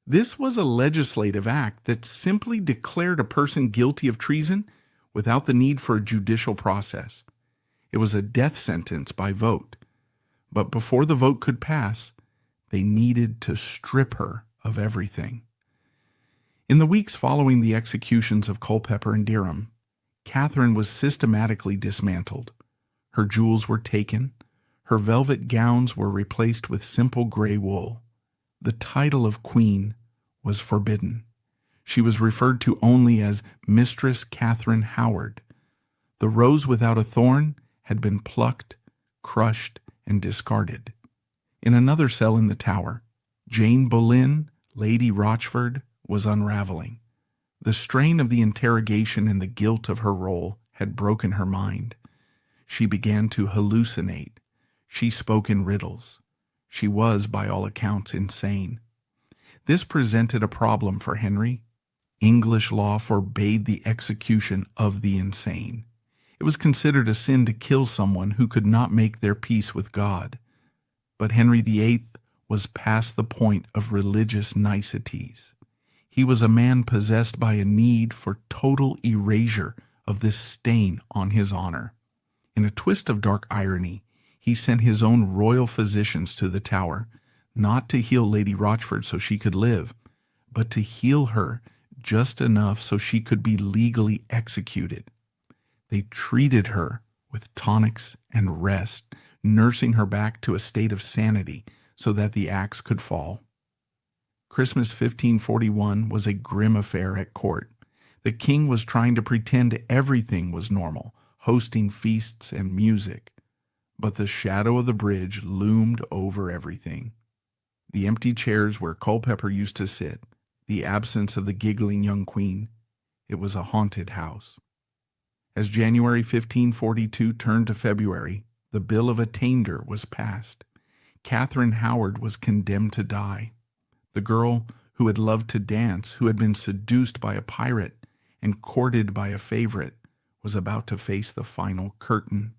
This was a legislative act that simply declared a person guilty of treason without the need for a judicial process. It was a death sentence by vote. But before the vote could pass, they needed to strip her of everything. In the weeks following the executions of Culpeper and Dereham, Catherine was systematically dismantled. Her jewels were taken. Her velvet gowns were replaced with simple gray wool. The title of queen was forbidden. She was referred to only as Mistress Catherine Howard. The rose without a thorn had been plucked, crushed, and discarded. In another cell in the tower, Jane Boleyn, Lady Rochford, was unraveling. The strain of the interrogation and the guilt of her role had broken her mind. She began to hallucinate. She spoke in riddles. She was, by all accounts, insane. This presented a problem for Henry. English law forbade the execution of the insane. It was considered a sin to kill someone who could not make their peace with God. But Henry VIII was past the point of religious niceties. He was a man possessed by a need for total erasure of this stain on his honor. In a twist of dark irony, he sent his own royal physicians to the Tower, not to heal Lady Rochford so she could live, but to heal her just enough so she could be legally executed. They treated her with tonics and rest, nursing her back to a state of sanity so that the axe could fall. Christmas 1541 was a grim affair at court. The king was trying to pretend everything was normal, hosting feasts and music. But the shadow of the bridge loomed over everything. The empty chairs where Culpeper used to sit, the absence of the giggling young queen. It was a haunted house. As January 1542 turned to February, the Bill of Attainder was passed. Catherine Howard was condemned to die. The girl who had loved to dance, who had been seduced by a pirate and courted by a favorite, was about to face the final curtain.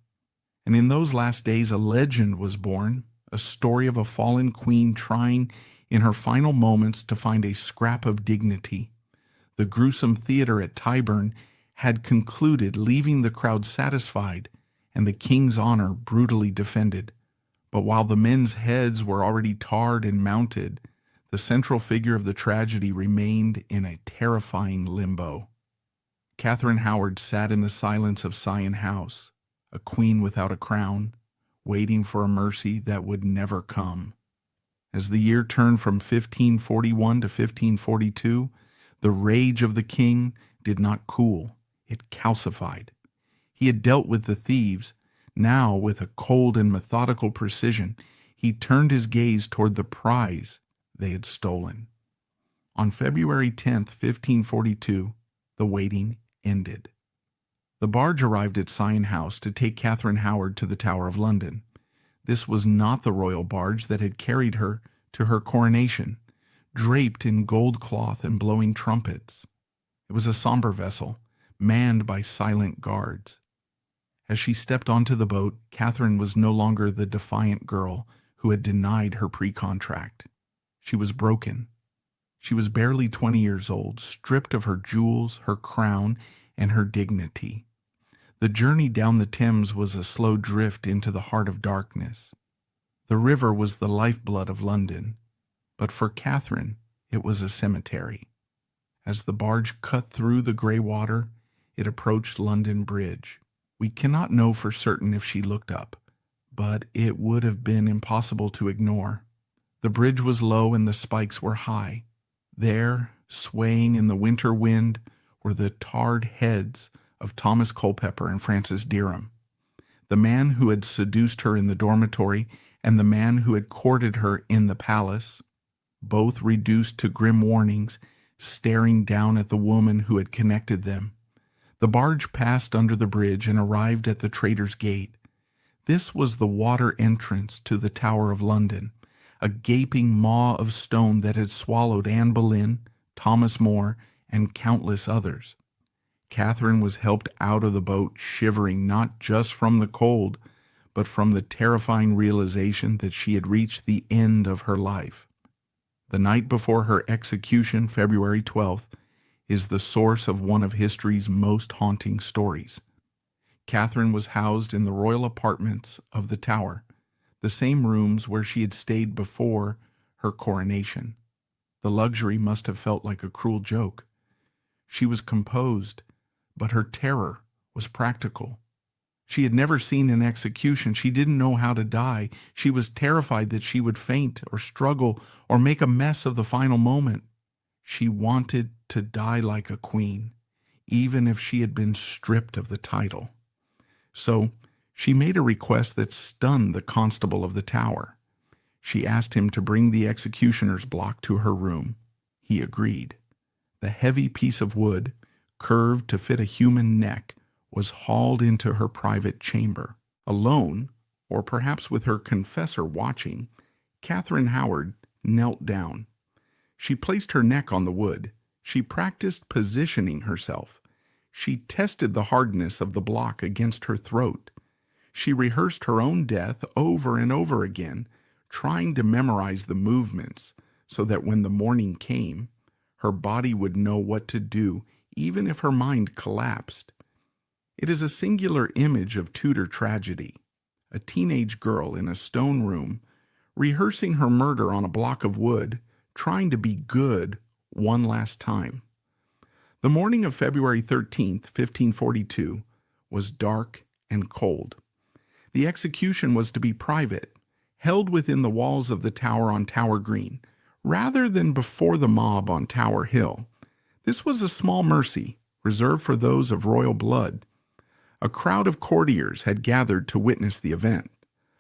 And in those last days, a legend was born, a story of a fallen queen trying in her final moments to find a scrap of dignity. The gruesome theater at Tyburn had concluded, leaving the crowd satisfied and the king's honor brutally defended. But while the men's heads were already tarred and mounted, the central figure of the tragedy remained in a terrifying limbo. Catherine Howard sat in the silence of Sion House, a queen without a crown, waiting for a mercy that would never come. As the year turned from 1541 to 1542, the rage of the king did not cool, it calcified. He had dealt with the thieves. Now, with a cold and methodical precision, he turned his gaze toward the prize they had stolen. On February 10th, 1542, the waiting ended. The barge arrived at Sion House to take Catherine Howard to the Tower of London. This was not the royal barge that had carried her to her coronation, draped in gold cloth and blowing trumpets. It was a somber vessel, manned by silent guards. As she stepped onto the boat, Catherine was no longer the defiant girl who had denied her pre-contract. She was broken. She was barely 20 years old, stripped of her jewels, her crown, and her dignity. The journey down the Thames was a slow drift into the heart of darkness. The river was the lifeblood of London, but for Catherine it was a cemetery. As the barge cut through the grey water, it approached London Bridge. We cannot know for certain if she looked up, but it would have been impossible to ignore. The bridge was low and the spikes were high. There, swaying in the winter wind, were the tarred heads of Thomas Culpeper and Francis Dereham, the man who had seduced her in the dormitory and the man who had courted her in the palace, both reduced to grim warnings, staring down at the woman who had connected them. The barge passed under the bridge and arrived at the Traitor's Gate. This was the water entrance to the Tower of London, a gaping maw of stone that had swallowed Anne Boleyn, Thomas More, and countless others. Catherine was helped out of the boat shivering not just from the cold, but from the terrifying realization that she had reached the end of her life. The night before her execution, February 12th, is the source of one of history's most haunting stories. Catherine was housed in the royal apartments of the Tower, the same rooms where she had stayed before her coronation. The luxury must have felt like a cruel joke. She was composed, but her terror was practical. She had never seen an execution. She didn't know how to die. She was terrified that she would faint or struggle or make a mess of the final moment. She wanted to die like a queen, even if she had been stripped of the title. So she made a request that stunned the constable of the Tower. She asked him to bring the executioner's block to her room. He agreed. The heavy piece of wood, curved to fit a human neck, was hauled into her private chamber. Alone, or perhaps with her confessor watching, Catherine Howard knelt down. She placed her neck on the wood. She practiced positioning herself. She tested the hardness of the block against her throat. She rehearsed her own death over and over again, trying to memorize the movements so that when the morning came, her body would know what to do, even if her mind collapsed. It is a singular image of Tudor tragedy. A teenage girl in a stone room, rehearsing her murder on a block of wood, trying to be good one last time. The morning of February 13th, 1542, was dark and cold. The execution was to be private, held within the walls of the Tower on Tower Green, rather than before the mob on Tower Hill. This was a small mercy, reserved for those of royal blood. A crowd of courtiers had gathered to witness the event.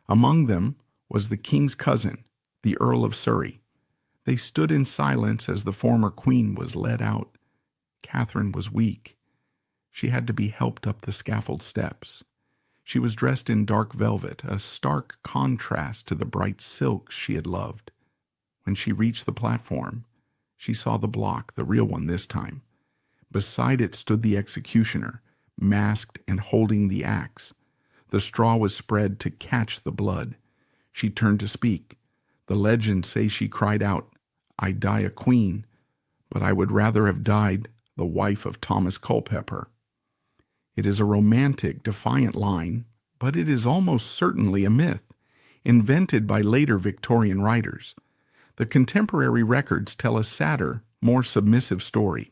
Among them was the king's cousin, the Earl of Surrey. They stood in silence as the former queen was led out. Catherine was weak. She had to be helped up the scaffold steps. She was dressed in dark velvet, a stark contrast to the bright silks she had loved. When she reached the platform, She saw the block, the real one this time. Beside it stood the executioner, masked and holding the axe. The straw was spread to catch the blood. She turned to speak. The legends say she cried out, "I die a queen, but I would rather have died the wife of Thomas Culpeper." It is a romantic, defiant line, but it is almost certainly a myth, invented by later Victorian writers. The contemporary records tell a sadder, more submissive story.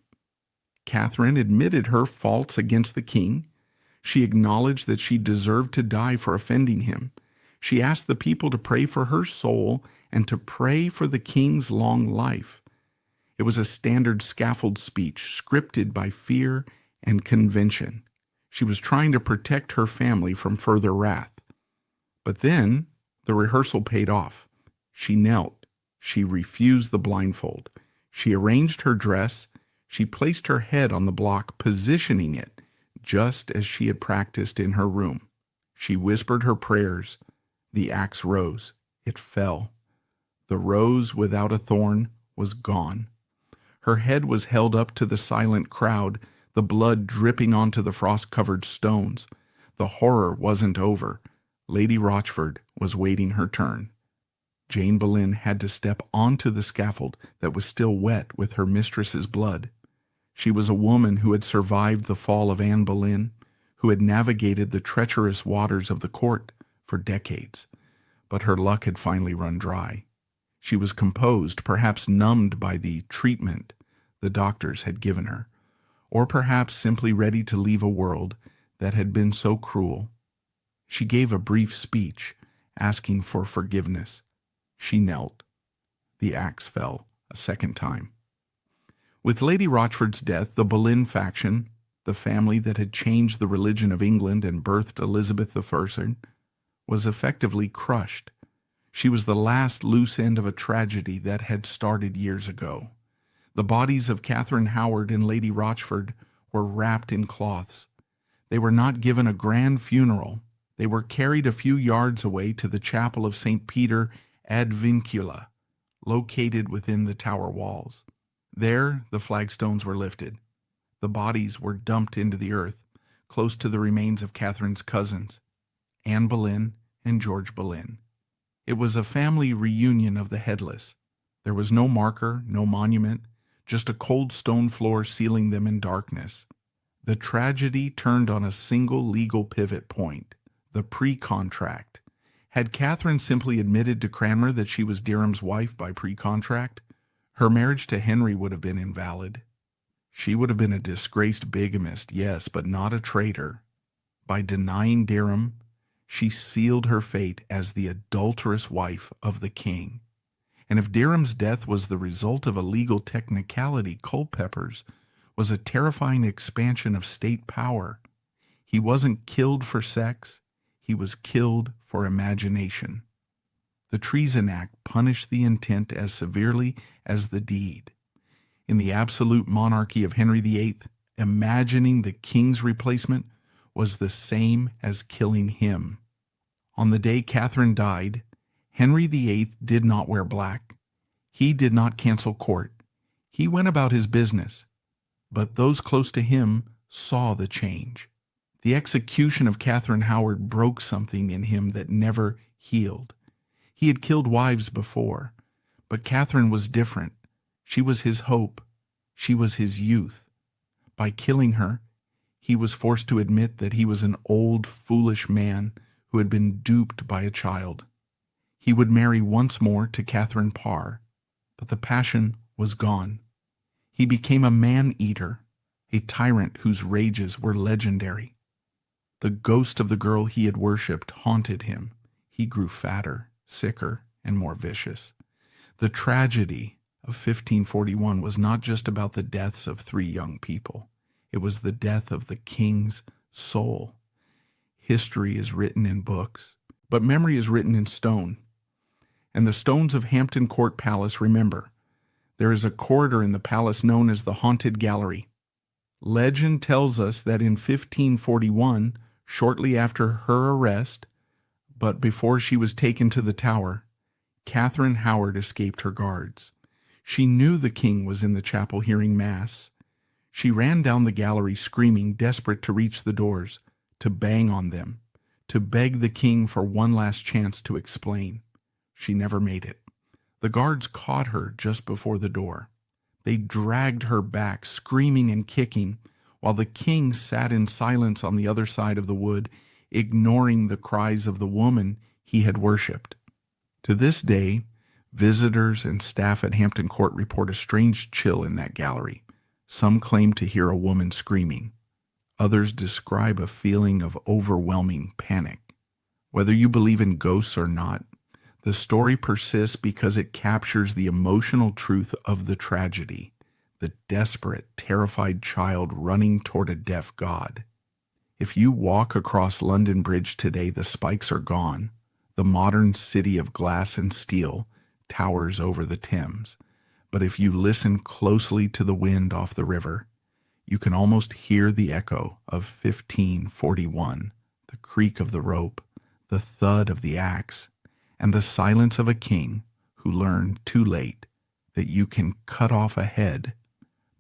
Catherine admitted her faults against the king. She acknowledged that she deserved to die for offending him. She asked the people to pray for her soul and to pray for the king's long life. It was a standard scaffold speech, scripted by fear and convention. She was trying to protect her family from further wrath. But then the rehearsal paid off. She knelt. She refused the blindfold. She arranged her dress. She placed her head on the block, positioning it just as she had practiced in her room. She whispered her prayers. The axe rose. It fell. The rose without a thorn was gone. Her head was held up to the silent crowd, the blood dripping onto the frost-covered stones. The horror wasn't over. Lady Rochford was waiting her turn. Jane Boleyn had to step onto the scaffold that was still wet with her mistress's blood. She was a woman who had survived the fall of Anne Boleyn, who had navigated the treacherous waters of the court for decades. But her luck had finally run dry. She was composed, perhaps numbed by the treatment the doctors had given her, or perhaps simply ready to leave a world that had been so cruel. She gave a brief speech, asking for forgiveness. She knelt. The axe fell a second time. With Lady Rochford's death, the Boleyn faction, the family that had changed the religion of England and birthed Elizabeth I, was effectively crushed. She was the last loose end of a tragedy that had started years ago. The bodies of Catherine Howard and Lady Rochford were wrapped in cloths. They were not given a grand funeral. They were carried a few yards away to the chapel of St. Peter ad Vincula, located within the tower walls. There, the flagstones were lifted. The bodies were dumped into the earth, close to the remains of Catherine's cousins, Anne Boleyn and George Boleyn. It was a family reunion of the headless. There was no marker, no monument, just a cold stone floor sealing them in darkness. The tragedy turned on a single legal pivot point, the pre-contract. Had Catherine simply admitted to Cranmer that she was Dereham's wife by pre-contract, her marriage to Henry would have been invalid. She would have been a disgraced bigamist, yes, but not a traitor. By denying Dereham, she sealed her fate as the adulterous wife of the king. And if Dereham's death was the result of a legal technicality, Culpeper's was a terrifying expansion of state power. He wasn't killed for sex, he was killed for imagination. The Treason Act punished the intent as severely as the deed. In the absolute monarchy of Henry VIII, imagining the king's replacement was the same as killing him. On the day Catherine died, Henry VIII did not wear black. He did not cancel court. He went about his business. But those close to him saw the change. The execution of Catherine Howard broke something in him that never healed. He had killed wives before, but Catherine was different. She was his hope. She was his youth. By killing her, he was forced to admit that he was an old, foolish man who had been duped by a child. He would marry once more to Catherine Parr, but the passion was gone. He became a man-eater, a tyrant whose rages were legendary. The ghost of the girl he had worshipped haunted him. He grew fatter, sicker, and more vicious. The tragedy of 1541 was not just about the deaths of 3 young people. It was the death of the king's soul. History is written in books, but memory is written in stone. And the stones of Hampton Court Palace remember. There is a corridor in the palace known as the Haunted Gallery. Legend tells us that in 1541, shortly after her arrest, but before she was taken to the Tower, Catherine Howard escaped her guards. She knew the king was in the chapel hearing Mass. She ran down the gallery screaming, desperate to reach the doors, to bang on them, to beg the king for one last chance to explain. She never made it. The guards caught her just before the door. They dragged her back, screaming and kicking, while the king sat in silence on the other side of the wood, ignoring the cries of the woman he had worshipped. To this day, visitors and staff at Hampton Court report a strange chill in that gallery. Some claim to hear a woman screaming. Others describe a feeling of overwhelming panic. Whether you believe in ghosts or not, the story persists because it captures the emotional truth of the tragedy, the desperate, terrified child running toward a deaf God. If you walk across London Bridge today, the spikes are gone. The modern city of glass and steel towers over the Thames. But if you listen closely to the wind off the river, you can almost hear the echo of 1541, the creak of the rope, the thud of the axe, and the silence of a king who learned too late that you can cut off a head,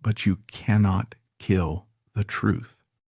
but you cannot kill the truth.